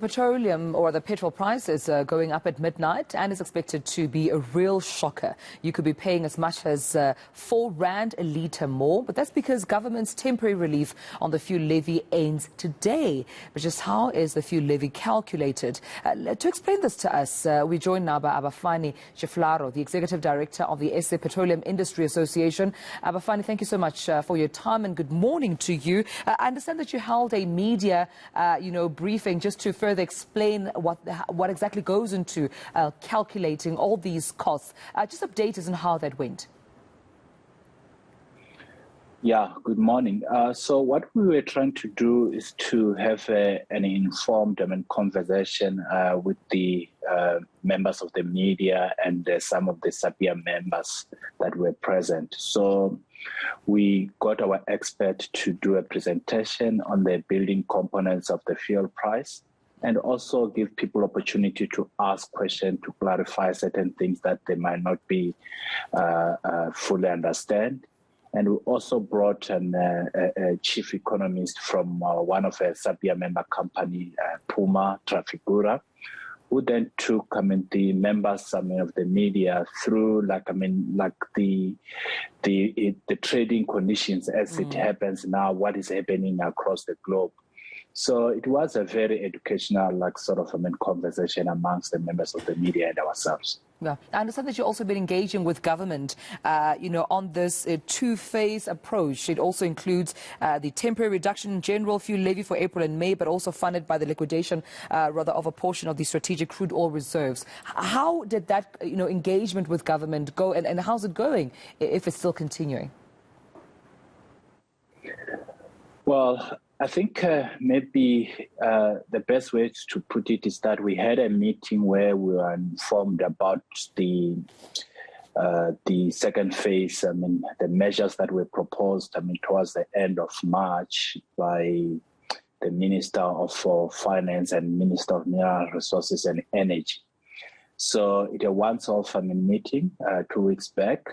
Petroleum or the petrol price is going up at midnight and is expected to be a real shocker. You could be paying as much as R4 a litre more, but that's because government's temporary relief on the fuel levy ends today. But just how is the fuel levy calculated? To explain this to us, we joined now by Abafani Chiflaro, the Executive Director of the SA Petroleum Industry Association. Abafani, thank you so much for your time and good morning to you. I understand that you held a media, briefing just to further explain what exactly goes into calculating all these costs. Just update us on how that went. Yeah, good morning. So what we were trying to do is to have an informed conversation with the members of the media and some of the SAPIA members that were present. So we got our expert to do a presentation on the building components of the fuel price, and also give people opportunity to ask questions to clarify certain things that they might not be fully understand. And we also brought a chief economist from one of a SAPIA member company, Puma Trafigura, who then took the members of the media through the trading conditions as it happens now, what is happening across the globe. So it was a very educational, conversation amongst the members of the media and ourselves. Yeah, I understand that you've also been engaging with government, on this two-phase approach. It also includes the temporary reduction in general fuel levy for April and May, but also funded by the liquidation, of a portion of the strategic crude oil reserves. How did that, engagement with government go, and how's it going if it's still continuing? Well, I think maybe the best way to put it is that we had a meeting where we were informed about the second phase. The measures that were proposed. towards the end of March by the Minister of Finance and Minister of Mineral Resources and Energy. So it was a once-off meeting 2 weeks back,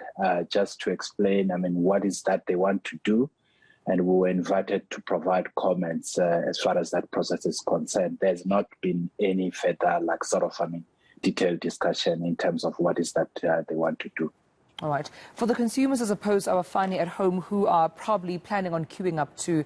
just to explain. What is that they want to do. And we were invited to provide comments as far as that process is concerned. There's not been any further, detailed discussion in terms of what is that they want to do. All right. For the consumers, as opposed to our family at home who are probably planning on queuing up to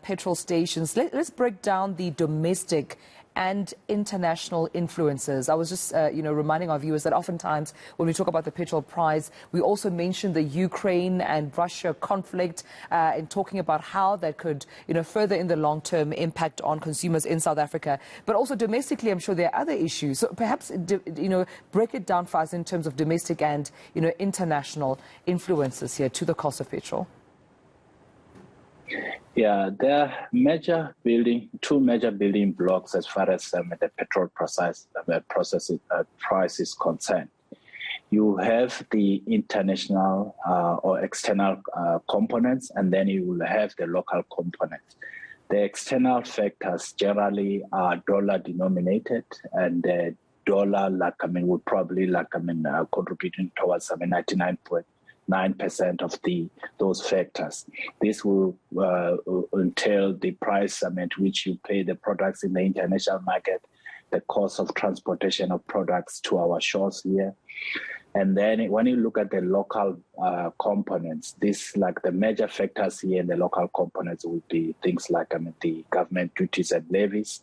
petrol stations, let's break down the domestic and international influences. I was just, reminding our viewers that oftentimes when we talk about the petrol price, we also mention the Ukraine and Russia conflict and talking about how that could, further in the long term impact on consumers in South Africa. But also domestically, I'm sure there are other issues. So perhaps, break it down for us in terms of domestic and, international influences here to the cost of petrol. Yeah, there are two major building blocks as far as the petrol price is concerned. You have the international or external components, and then you will have the local components. The external factors generally are dollar denominated, and the dollar, would probably contributing towards 99.9% of those factors. This will entail the price at which you pay the products in the international market, the cost of transportation of products to our shores here. And then when you look at the local components, the major factors here in the local components would be things like the government duties and levies.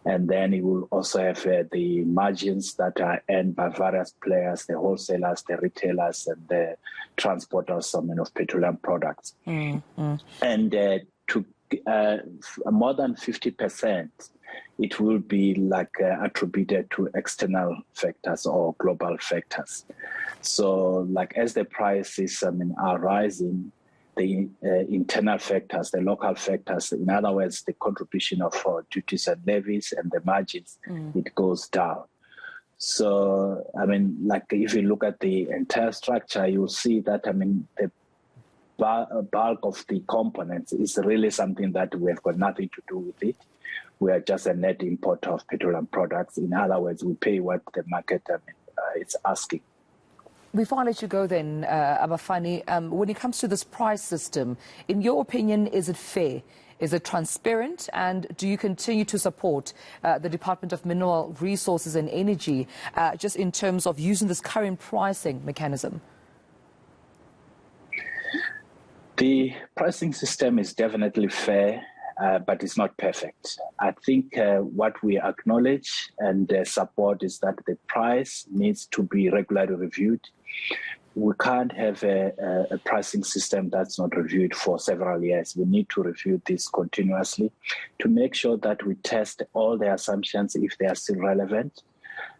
And then you will also have the margins that are earned by various players, the wholesalers, the retailers, and the transporters of petroleum products. And to more than 50%, it will be attributed to external factors or global factors. So as the prices are rising, the internal factors, the local factors, in other words, the contribution of duties and levies and the margins, it goes down. So, if you look at the entire structure, you'll see that, the bulk of the components is really something that we have got nothing to do with it. We are just a net importer of petroleum products. In other words, we pay what the market is asking. Before I let you go then, Abafani, when it comes to this price system, in your opinion, is it fair? Is it transparent? And do you continue to support the Department of Mineral Resources and Energy just in terms of using this current pricing mechanism? The pricing system is definitely fair, but it's not perfect. I think what we acknowledge and support is that the price needs to be regularly reviewed. We can't have a pricing system that's not reviewed for several years. We need to review this continuously to make sure that we test all the assumptions if they are still relevant.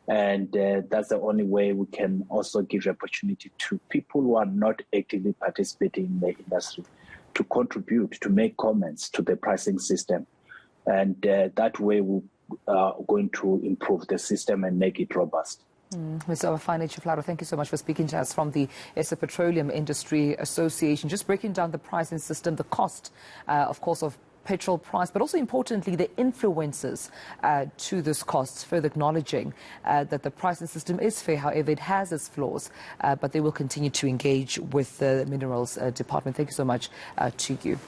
And that's the only way we can also give opportunity to people who are not actively participating in the industry to contribute, to make comments to the pricing system. And that way we are going to improve the system and make it robust. Mr. Obafane Chiflaro, thank you so much for speaking to us from the SA Petroleum Industry Association. Just breaking down the pricing system, the cost, of course, of petrol price, but also importantly, the influences to this cost, further acknowledging that the pricing system is fair. However, it has its flaws, but they will continue to engage with the Minerals Department. Thank you so much to you.